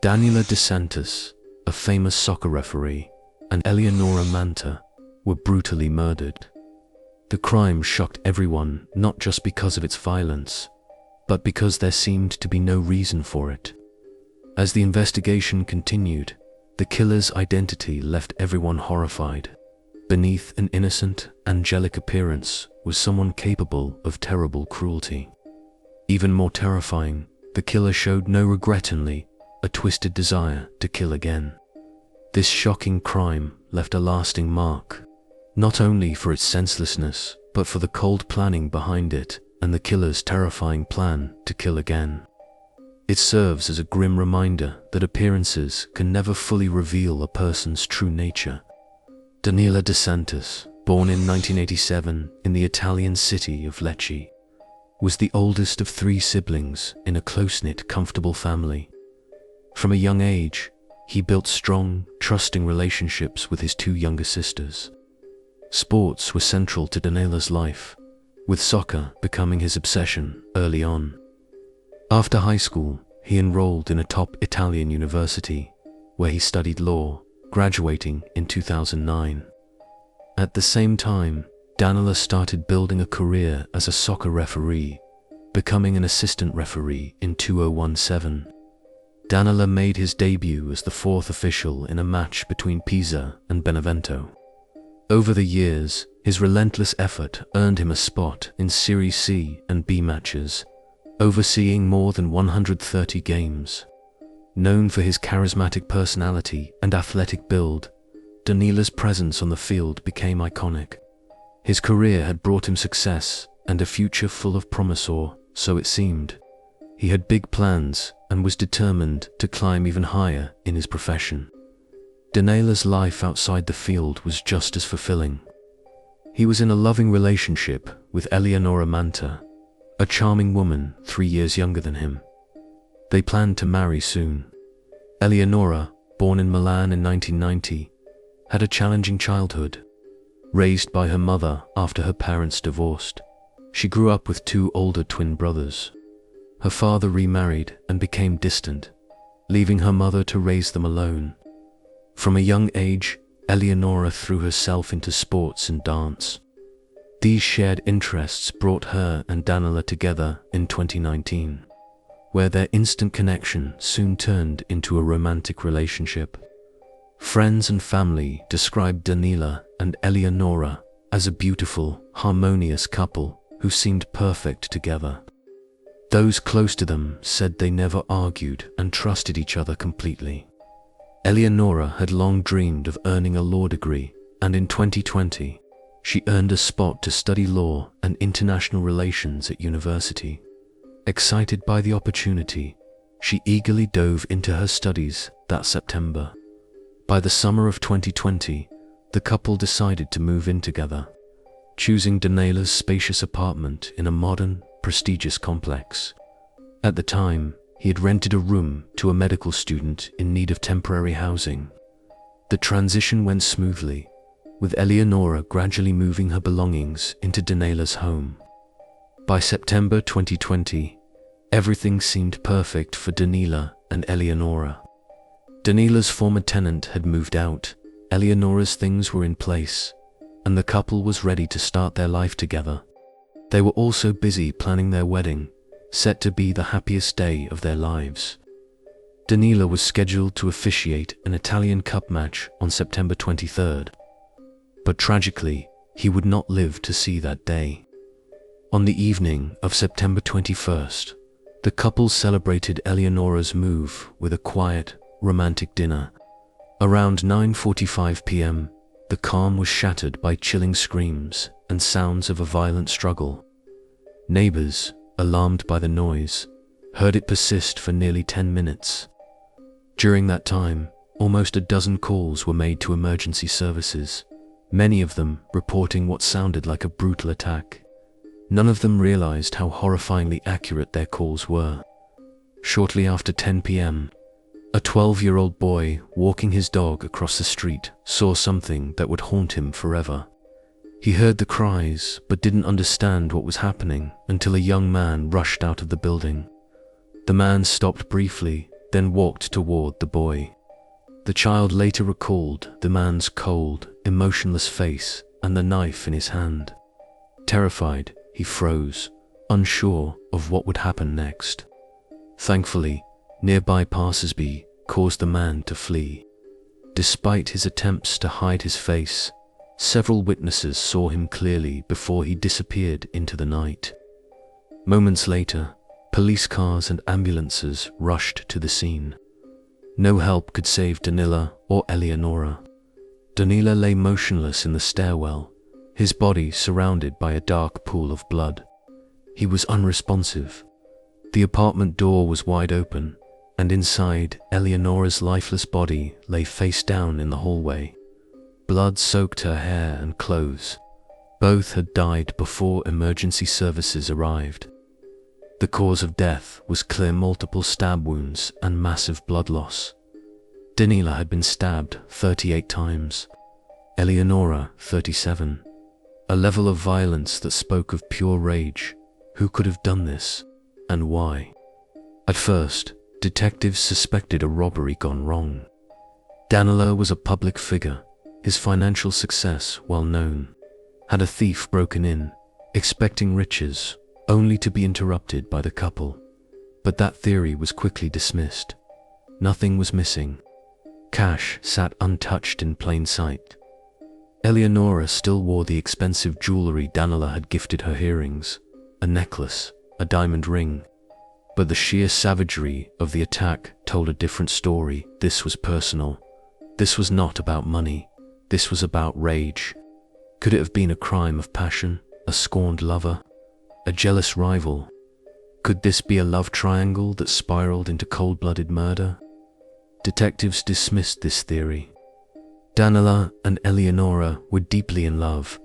Danelle DeSantis, a famous soccer referee, and Eleonora Manta were brutally murdered. The crime shocked everyone, not just because of its violence, but because there seemed to be no reason for it. As the investigation continued, the killer's identity left everyone horrified. Beneath an innocent, angelic appearance was someone capable of terrible cruelty. Even more terrifying, the killer showed no regret, only a twisted desire to kill again. This shocking crime left a lasting mark, not only for its senselessness, but for the cold planning behind it and the killer's terrifying plan to kill again. It serves as a grim reminder that appearances can never fully reveal a person's true nature. Danelle DeSantis, born in 1987 in the Italian city of Lecce, was the oldest of 3 siblings in a close-knit, comfortable family. From a young age, he built strong, trusting relationships with his 2 younger sisters. Sports were central to Danelle's life, with soccer becoming his obsession early on. After high school, he enrolled in a top Italian university, where he studied law, graduating in 2009. At the same time, Danelle started building a career as a soccer referee, becoming an assistant referee in 2017. Danelle made his debut as the 4th official in a match between Pisa and Benevento. Over the years, his relentless effort earned him a spot in Serie C and B matches, overseeing more than 130 games. Known for his charismatic personality and athletic build, Danelle's presence on the field became iconic. His career had brought him success and a future full of promise, or so it seemed. He had big plans and was determined to climb even higher in his profession. Danelle's life outside the field was just as fulfilling. He was in a loving relationship with Eleonora Manta, a charming woman 3 years younger than him. They planned to marry soon. Eleonora, born in Milan in 1990, had a challenging childhood. Raised by her mother after her parents divorced, she grew up with 2 older twin brothers. Her father remarried and became distant, leaving her mother to raise them alone. From a young age, Eleonora threw herself into sports and dance. These shared interests brought her and Danelle together in 2019, where their instant connection soon turned into a romantic relationship. Friends and family described Danelle and Eleonora as a beautiful, harmonious couple who seemed perfect together. Those close to them said they never argued and trusted each other completely. Eleonora had long dreamed of earning a law degree, and in 2020, she earned a spot to study law and international relations at university. Excited by the opportunity, she eagerly dove into her studies that September. By the summer of 2020, the couple decided to move in together, choosing Danelle's spacious apartment in a modern, prestigious complex. At the time, he had rented a room to a medical student in need of temporary housing. The transition went smoothly, with Eleonora gradually moving her belongings into Danelle's home. By September 2020, everything seemed perfect for Danelle and Eleonora. Danelle's former tenant had moved out, Eleonora's things were in place, and the couple was ready to start their life together. They were also busy planning their wedding, set to be the happiest day of their lives. Danelle was scheduled to officiate an Italian Cup match on September 23rd, but tragically, he would not live to see that day. On the evening of September 21st, the couple celebrated Eleonora's move with a quiet, romantic dinner. Around 9:45 p.m., the calm was shattered by chilling screams and sounds of a violent struggle. Neighbors, alarmed by the noise, heard it persist for nearly 10 minutes. During that time, almost a dozen calls were made to emergency services, many of them reporting what sounded like a brutal attack. None of them realized how horrifyingly accurate their calls were. Shortly after 10 p.m., a 12-year-old boy walking his dog across the street saw something that would haunt him forever. He heard the cries but didn't understand what was happening until a young man rushed out of the building. The man stopped briefly, then walked toward the boy. The child later recalled the man's cold, emotionless face and the knife in his hand. Terrified, he froze, unsure of what would happen next. Thankfully, nearby passersby caused the man to flee. Despite his attempts to hide his face, several witnesses saw him clearly before he disappeared into the night. Moments later, police cars and ambulances rushed to the scene. No help could save Danelle or Eleonora. Danelle lay motionless in the stairwell, his body surrounded by a dark pool of blood. He was unresponsive. The apartment door was wide open, and inside, Eleonora's lifeless body lay face down in the hallway. Blood soaked her hair and clothes. Both had died before emergency services arrived. The cause of death was clear: multiple stab wounds and massive blood loss. Danelle had been stabbed 38 times. Eleonora, 37. A level of violence that spoke of pure rage. Who could have done this, and why? At first, detectives suspected a robbery gone wrong. Danelle was a public figure, his financial success well known. Had a thief broken in, expecting riches, only to be interrupted by the couple? But that theory was quickly dismissed. Nothing was missing. Cash sat untouched in plain sight. Eleonora still wore the expensive jewelry Danelle had gifted her: earrings, a necklace, a diamond ring. But the sheer savagery of the attack told a different story. This was personal. This was not about money. This was about rage. Could it have been a crime of passion, a scorned lover, a jealous rival? Could this be a love triangle that spiraled into cold-blooded murder? Detectives dismissed this theory. Danelle and Eleonora were deeply in love,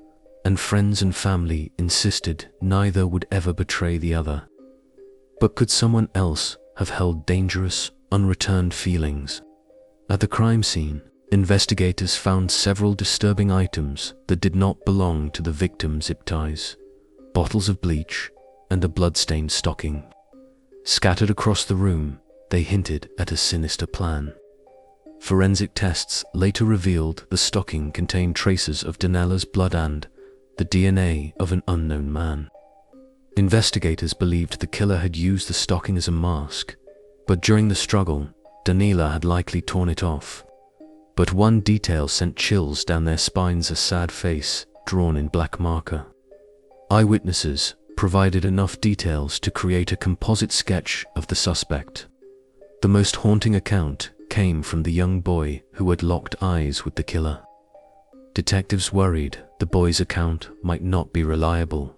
and friends and family insisted neither would ever betray the other. But could someone else have held dangerous, unreturned feelings? At the crime scene, investigators found several disturbing items that did not belong to the victim's zip ties: bottles of bleach and a blood-stained stocking. Scattered across the room, they hinted at a sinister plan. Forensic tests later revealed the stocking contained traces of Danelle's blood and the DNA of an unknown man. Investigators believed the killer had used the stocking as a mask, but during the struggle, Danelle had likely torn it off. But one detail sent chills down their spines: a sad face drawn in black marker. Eyewitnesses provided enough details to create a composite sketch of the suspect. The most haunting account came from the young boy who had locked eyes with the killer. Detectives worried the boy's account might not be reliable.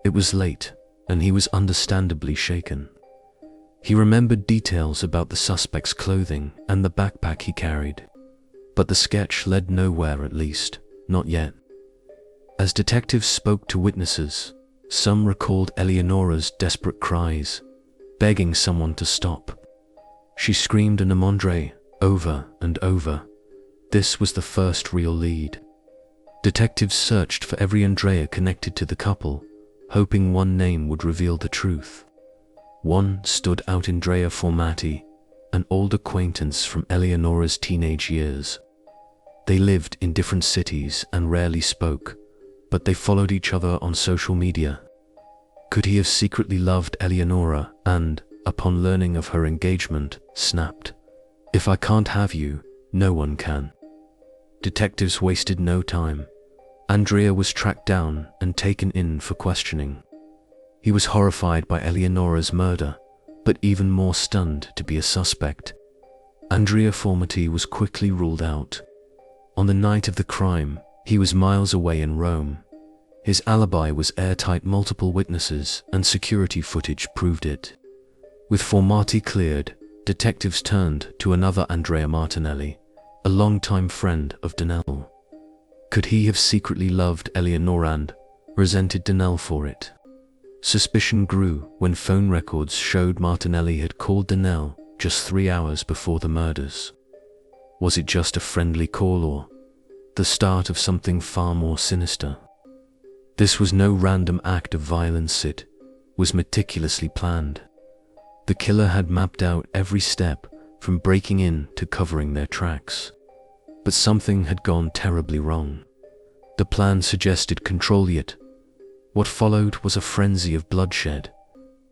It was late, and he was understandably shaken. He remembered details about the suspect's clothing and the backpack he carried. But the sketch led nowhere, at least, not yet. As detectives spoke to witnesses, some recalled Eleonora's desperate cries, begging someone to stop. She screamed a namondre over and over. This was the first real lead. Detectives searched for every Andrea connected to the couple, hoping one name would reveal the truth. One stood out: Andrea Formati, an old acquaintance from Eleonora's teenage years. They lived in different cities and rarely spoke, but they followed each other on social media. Could he have secretly loved Eleonora and, upon learning of her engagement, snapped, "If I can't have you, no one can"? Detectives wasted no time. Andrea was tracked down and taken in for questioning. He was horrified by Eleonora's murder, but even more stunned to be a suspect. Andrea Formati was quickly ruled out. On the night of the crime, he was miles away in Rome. His alibi was airtight: multiple witnesses and security footage proved it. With Formati cleared, detectives turned to another Andrea Martinelli, a longtime friend of Danelle. Could he have secretly loved Eleonora and resented Danelle for it? Suspicion grew when phone records showed Martinelli had called Danelle just 3 hours before the murders. Was it just a friendly call or the start of something far more sinister? This was no random act of violence, it was meticulously planned. The killer had mapped out every step from breaking in to covering their tracks. But something had gone terribly wrong. The plan suggested control, yet what followed was a frenzy of bloodshed.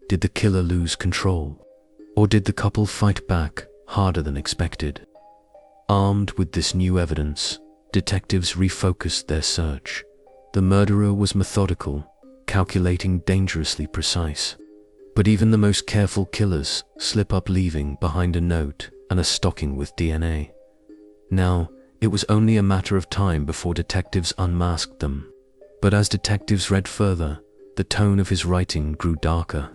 Did the killer lose control? Or did the couple fight back harder than expected? Armed with this new evidence, detectives refocused their search. The murderer was methodical, calculating, dangerously precise. But even the most careful killers slip up, leaving behind a note and a stocking with DNA. Now, it was only a matter of time before detectives unmasked them. But as detectives read further, the tone of his writing grew darker.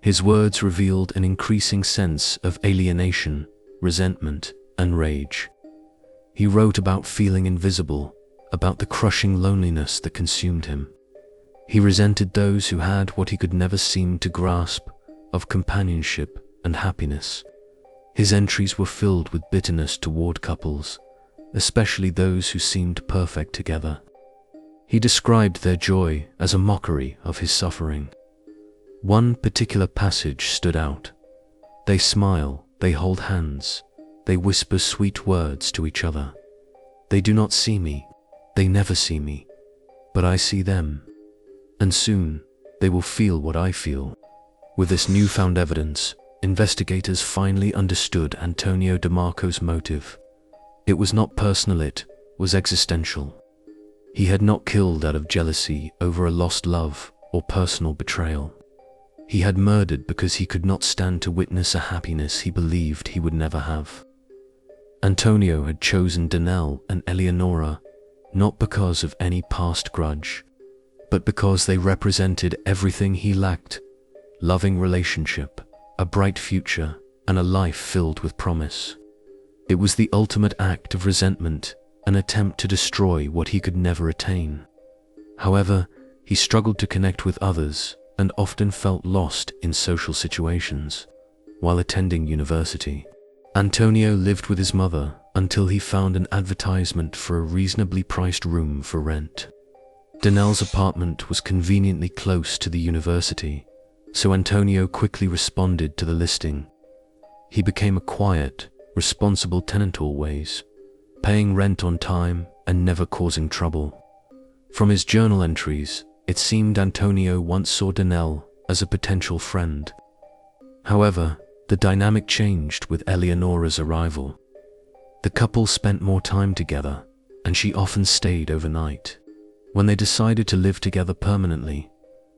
His words revealed an increasing sense of alienation, resentment, and rage. He wrote about feeling invisible, about the crushing loneliness that consumed him. He resented those who had what he could never seem to grasp, of companionship and happiness. His entries were filled with bitterness toward couples, especially those who seemed perfect together. He described their joy as a mockery of his suffering. One particular passage stood out. They smile, they hold hands, they whisper sweet words to each other. They do not see me, they never see me, but I see them. And soon, they will feel what I feel. With this newfound evidence, investigators finally understood Antonio DeMarco's motive. It was not personal, it was existential. He had not killed out of jealousy over a lost love or personal betrayal. He had murdered because he could not stand to witness a happiness he believed he would never have. Antonio had chosen Danelle and Eleonora not because of any past grudge, but because they represented everything he lacked: loving relationship, a bright future, and a life filled with promise. It was the ultimate act of resentment, an attempt to destroy what he could never attain. However, he struggled to connect with others and often felt lost in social situations. While attending university, Antonio lived with his mother until he found an advertisement for a reasonably priced room for rent. Danelle's apartment was conveniently close to the university, so Antonio quickly responded to the listing. He became a quiet, responsible tenant, always paying rent on time and never causing trouble. From his journal entries, it seemed Antonio once saw Danelle as a potential friend. However, the dynamic changed with Eleonora's arrival. The couple spent more time together, and she often stayed overnight. When they decided to live together permanently,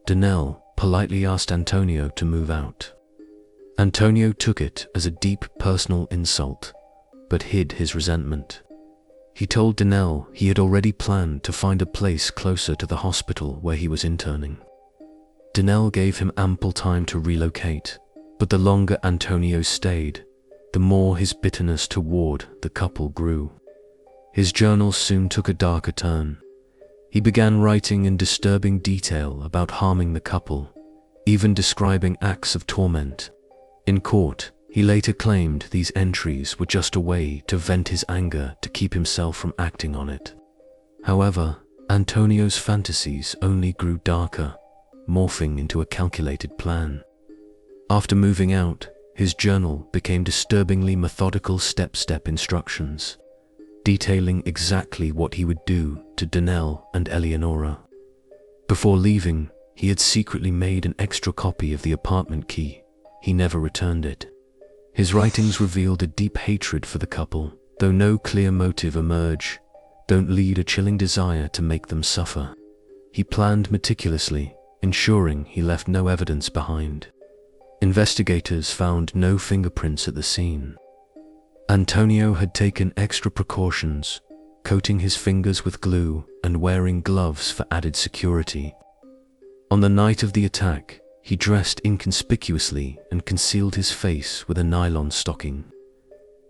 Danelle politely asked Antonio to move out. Antonio took it as a deep personal insult, but hid his resentment. He told Danelle he had already planned to find a place closer to the hospital where he was interning. Danelle gave him ample time to relocate, but the longer Antonio stayed, the more his bitterness toward the couple grew. His journal soon took a darker turn. He began writing in disturbing detail about harming the couple, even describing acts of torment. In court, he later claimed these entries were just a way to vent his anger to keep himself from acting on it. However, Antonio's fantasies only grew darker, morphing into a calculated plan. After moving out, his journal became disturbingly methodical, step-step instructions, detailing exactly what he would do to Danelle and Eleonora. Before leaving, he had secretly made an extra copy of the apartment key. He never returned it. His writings revealed a deep hatred for the couple, though no clear motive emerged, don't lead a chilling desire to make them suffer. He planned meticulously, ensuring he left no evidence behind. Investigators found no fingerprints at the scene. Antonio had taken extra precautions, coating his fingers with glue and wearing gloves for added security. On the night of the attack, he dressed inconspicuously and concealed his face with a nylon stocking.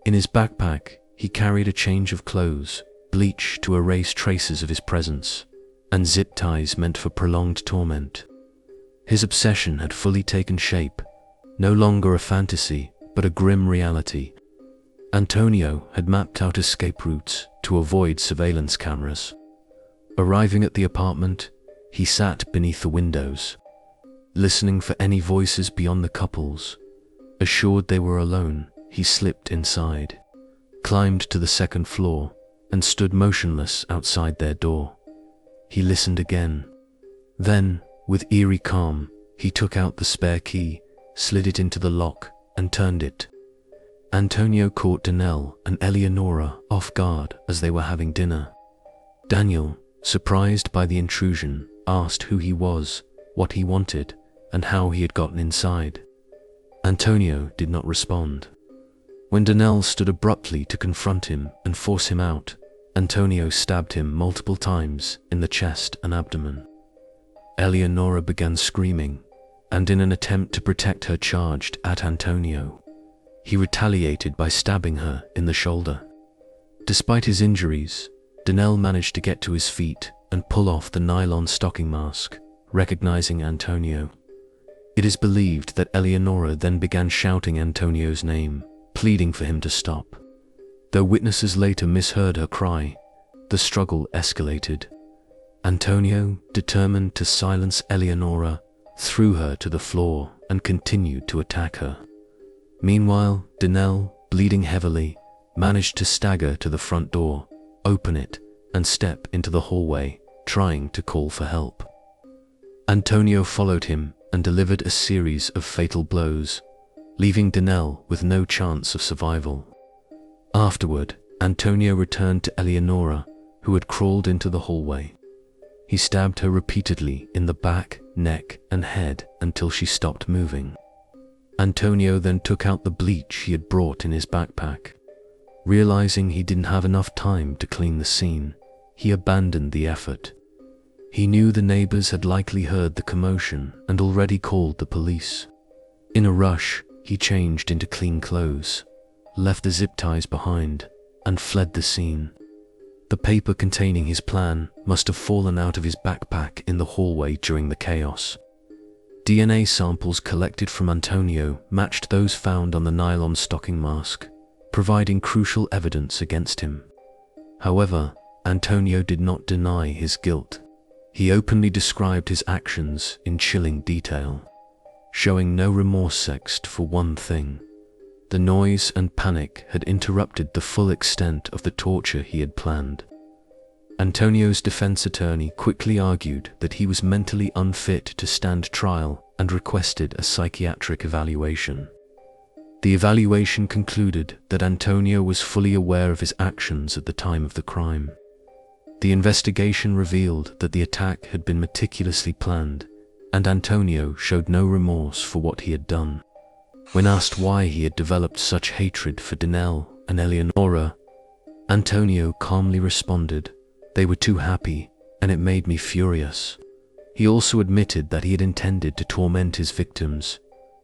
In his backpack, he carried a change of clothes, bleach to erase traces of his presence, and zip ties meant for prolonged torment. His obsession had fully taken shape, no longer a fantasy, but a grim reality. Antonio had mapped out escape routes to avoid surveillance cameras. Arriving at the apartment, he sat beneath the windows, listening for any voices beyond the couples. Assured they were alone, he slipped inside, climbed to the second floor, and stood motionless outside their door. He listened again. Then, with eerie calm, he took out the spare key, slid it into the lock, and turned it. Antonio caught Danelle and Eleonora off guard as they were having dinner. Daniel, surprised by the intrusion, asked who he was, what he wanted, and how he had gotten inside. Antonio did not respond. When Danelle stood abruptly to confront him and force him out, Antonio stabbed him multiple times in the chest and abdomen. Eleonora began screaming, and in an attempt to protect her charged at Antonio. He retaliated by stabbing her in the shoulder. Despite his injuries, Danelle managed to get to his feet and pull off the nylon stocking mask, recognizing Antonio. It is believed that Eleonora then began shouting Antonio's name, pleading for him to stop. Though witnesses later misheard her cry, the struggle escalated. Antonio, determined to silence Eleonora, threw her to the floor and continued to attack her. Meanwhile, Danelle, bleeding heavily, managed to stagger to the front door, open it, and step into the hallway, trying to call for help. Antonio followed him and delivered a series of fatal blows, leaving Danelle with no chance of survival. Afterward, Antonio returned to Eleonora, who had crawled into the hallway. He stabbed her repeatedly in the back, neck, and head until she stopped moving. Antonio then took out the bleach he had brought in his backpack. Realizing he didn't have enough time to clean the scene, he abandoned the effort. He knew the neighbors had likely heard the commotion and already called the police. In a rush, he changed into clean clothes, left the zip ties behind, and fled the scene. The paper containing his plan must have fallen out of his backpack in the hallway during the chaos. DNA samples collected from Antonio matched those found on the nylon stocking mask, providing crucial evidence against him. However, Antonio did not deny his guilt. He openly described his actions in chilling detail, showing no remorse except for one thing. The noise and panic had interrupted the full extent of the torture he had planned. Antonio's defense attorney quickly argued that he was mentally unfit to stand trial and requested a psychiatric evaluation. The evaluation concluded that Antonio was fully aware of his actions at the time of the crime. The investigation revealed that the attack had been meticulously planned, and Antonio showed no remorse for what he had done. When asked why he had developed such hatred for Danelle and Eleonora, Antonio calmly responded, "They were too happy, and it made me furious." He also admitted that he had intended to torment his victims,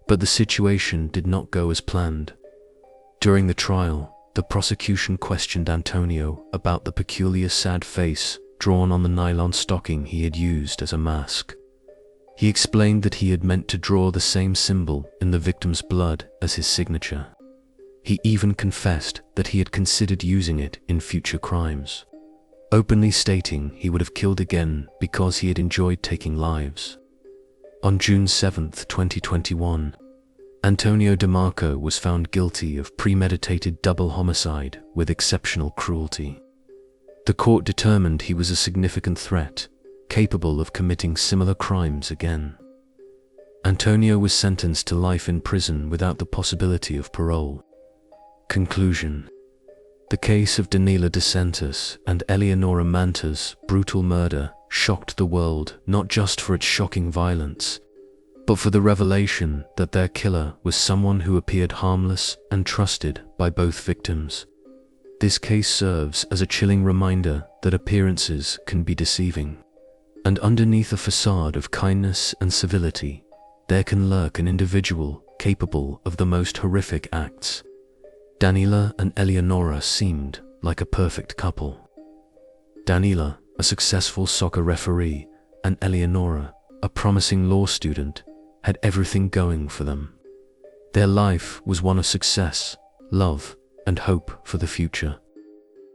but the situation did not go as planned. During the trial, the prosecution questioned Antonio about the peculiar sad face drawn on the nylon stocking he had used as a mask. He explained that he had meant to draw the same symbol in the victim's blood as his signature. He even confessed that he had considered using it in future crimes, openly stating he would have killed again because he had enjoyed taking lives. On June 7, 2021, Antonio DeMarco was found guilty of premeditated double homicide with exceptional cruelty. The court determined he was a significant threat, capable of committing similar crimes again. Antonio was sentenced to life in prison without the possibility of parole. Conclusion: the case of Danilo DeSantis and Eleonora Manta's brutal murder shocked the world not just for its shocking violence, but for the revelation that their killer was someone who appeared harmless and trusted by both victims. This case serves as a chilling reminder that appearances can be deceiving, and underneath a facade of kindness and civility, there can lurk an individual capable of the most horrific acts. Danilo and Eleonora seemed like a perfect couple. Danilo, a successful soccer referee, and Eleonora, a promising law student, had everything going for them. Their life was one of success, love, and hope for the future.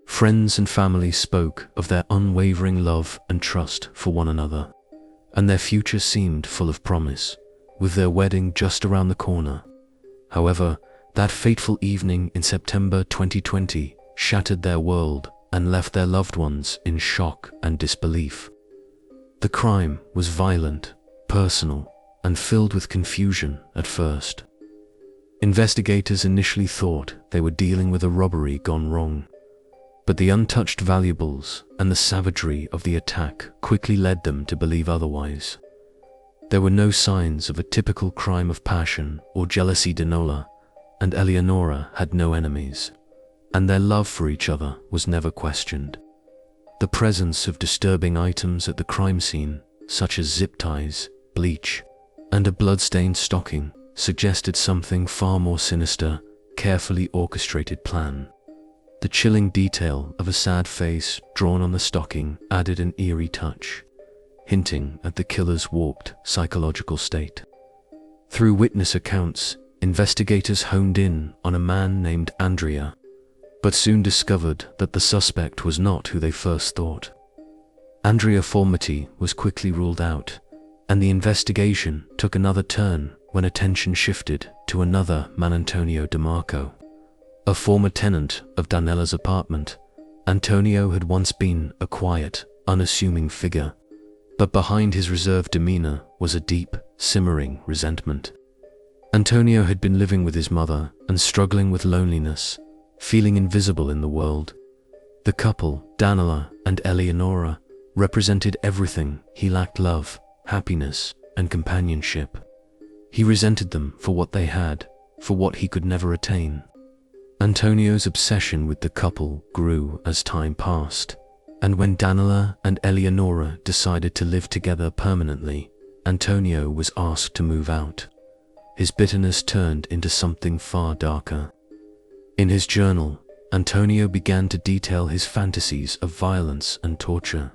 Friends and family spoke of their unwavering love and trust for one another, and their future seemed full of promise, with their wedding just around the corner. However, That fateful evening in September 2020 shattered their world and left their loved ones in shock and disbelief. The crime was violent, personal, and filled with confusion at first. Investigators initially thought they were dealing with a robbery gone wrong, but the untouched valuables and the savagery of the attack quickly led them to believe otherwise. There were no signs of a typical crime of passion or jealousy. Danelle and Eleonora had no enemies, and their love for each other was never questioned. The presence of disturbing items at the crime scene, such as zip ties, bleach, and a blood-stained stocking, suggested something far more sinister, carefully orchestrated plan. The chilling detail of a sad face drawn on the stocking added an eerie touch, hinting at the killer's warped psychological state. Through witness accounts, investigators honed in on a man named Andrea, but soon discovered that the suspect was not who they first thought. Andrea Formity was quickly ruled out, and the investigation took another turn when attention shifted to another man, Antonio DeMarco. A former tenant of Danelle's apartment, Antonio had once been a quiet, unassuming figure, but behind his reserved demeanor was a deep, simmering resentment. Antonio had been living with his mother and struggling with loneliness, feeling invisible in the world. The couple, Danelle and Eleonora, represented everything he lacked: love, happiness, and companionship. He resented them for what they had, for what he could never attain. Antonio's obsession with the couple grew as time passed, and when Danelle and Eleonora decided to live together permanently, Antonio was asked to move out. His bitterness turned into something far darker. In his journal, Antonio began to detail his fantasies of violence and torture.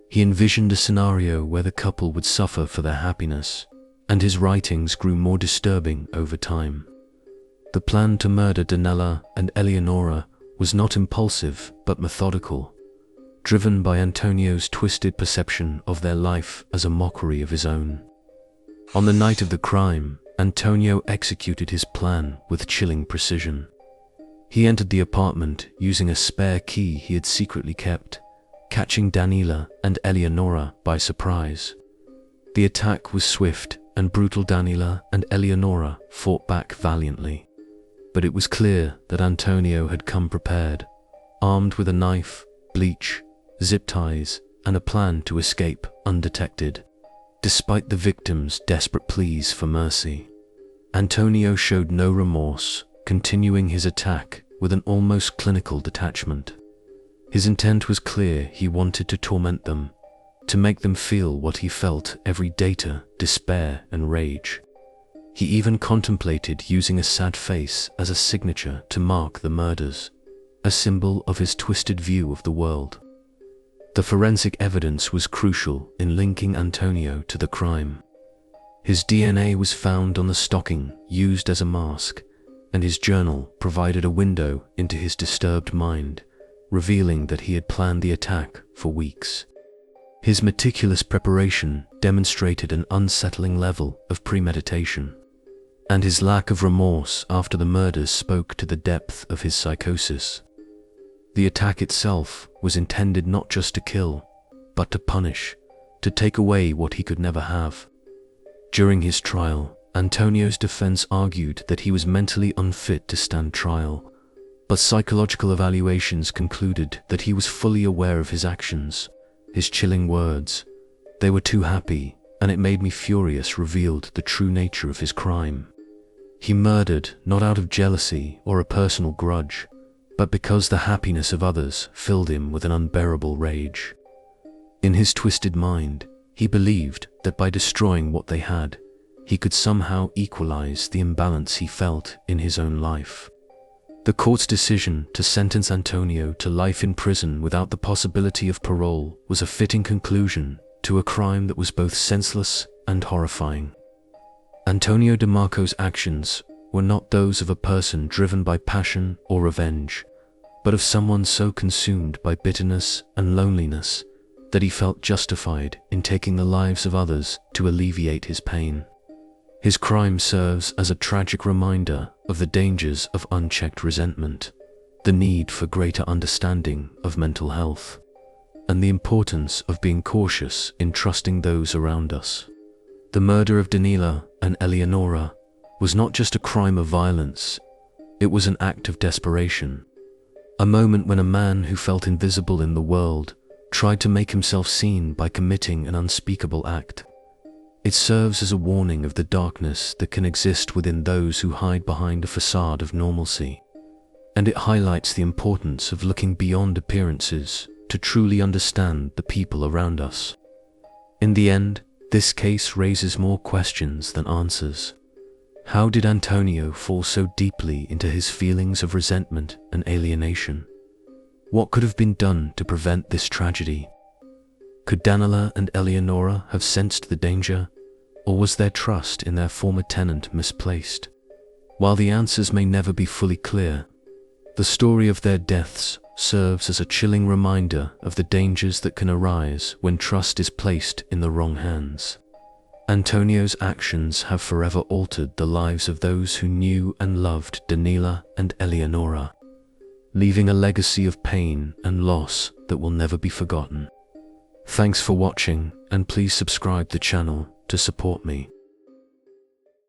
He envisioned a scenario where the couple would suffer for their happiness, and his writings grew more disturbing over time. The plan to murder Danelle and Eleonora was not impulsive but methodical, driven by Antonio's twisted perception of their life as a mockery of his own. On the night of the crime, Antonio executed his plan with chilling precision. He entered the apartment using a spare key he had secretly kept, catching Danelle and Eleonora by surprise. The attack was swift and brutal. Danelle and Eleonora fought back valiantly, but it was clear that Antonio had come prepared, armed with a knife, bleach, zip ties, and a plan to escape undetected. Despite the victims' desperate pleas for mercy, Antonio showed no remorse, continuing his attack with an almost clinical detachment. His intent was clear: he wanted to torment them, to make them feel what he felt: every data, despair, and rage. He even contemplated using a sad face as a signature to mark the murders, a symbol of his twisted view of the world. The forensic evidence was crucial in linking Antonio to the crime. His DNA was found on the stocking used as a mask, and his journal provided a window into his disturbed mind, revealing that he had planned the attack for weeks. His meticulous preparation demonstrated an unsettling level of premeditation, and his lack of remorse after the murders spoke to the depth of his psychosis. The attack itself was intended not just to kill, but to punish, to take away what he could never have. During his trial, Antonio's defense argued that he was mentally unfit to stand trial, but psychological evaluations concluded that he was fully aware of his actions. His chilling words, "They were too happy, and it made me furious," revealed the true nature of his crime. He murdered not out of jealousy or a personal grudge, but because the happiness of others filled him with an unbearable rage. In his twisted mind, he believed that by destroying what they had, he could somehow equalize the imbalance he felt in his own life. The court's decision to sentence Antonio to life in prison without the possibility of parole was a fitting conclusion to a crime that was both senseless and horrifying. Antonio DeMarco's actions were not those of a person driven by passion or revenge, but of someone so consumed by bitterness and loneliness that he felt justified in taking the lives of others to alleviate his pain. His crime serves as a tragic reminder of the dangers of unchecked resentment, the need for greater understanding of mental health, and the importance of being cautious in trusting those around us. The murder of Danelle and Eleonora was not just a crime of violence, it was an act of desperation. A moment when a man who felt invisible in the world tried to make himself seen by committing an unspeakable act. It serves as a warning of the darkness that can exist within those who hide behind a facade of normalcy. And it highlights the importance of looking beyond appearances to truly understand the people around us. In the end, this case raises more questions than answers. How did Antonio fall so deeply into his feelings of resentment and alienation? What could have been done to prevent this tragedy? Could Danelle and Eleonora have sensed the danger, or was their trust in their former tenant misplaced? While the answers may never be fully clear, the story of their deaths serves as a chilling reminder of the dangers that can arise when trust is placed in the wrong hands. Antonio's actions have forever altered the lives of those who knew and loved Danelle and Eleonora, leaving a legacy of pain and loss that will never be forgotten. Thanks for watching, and please subscribe the channel to support me.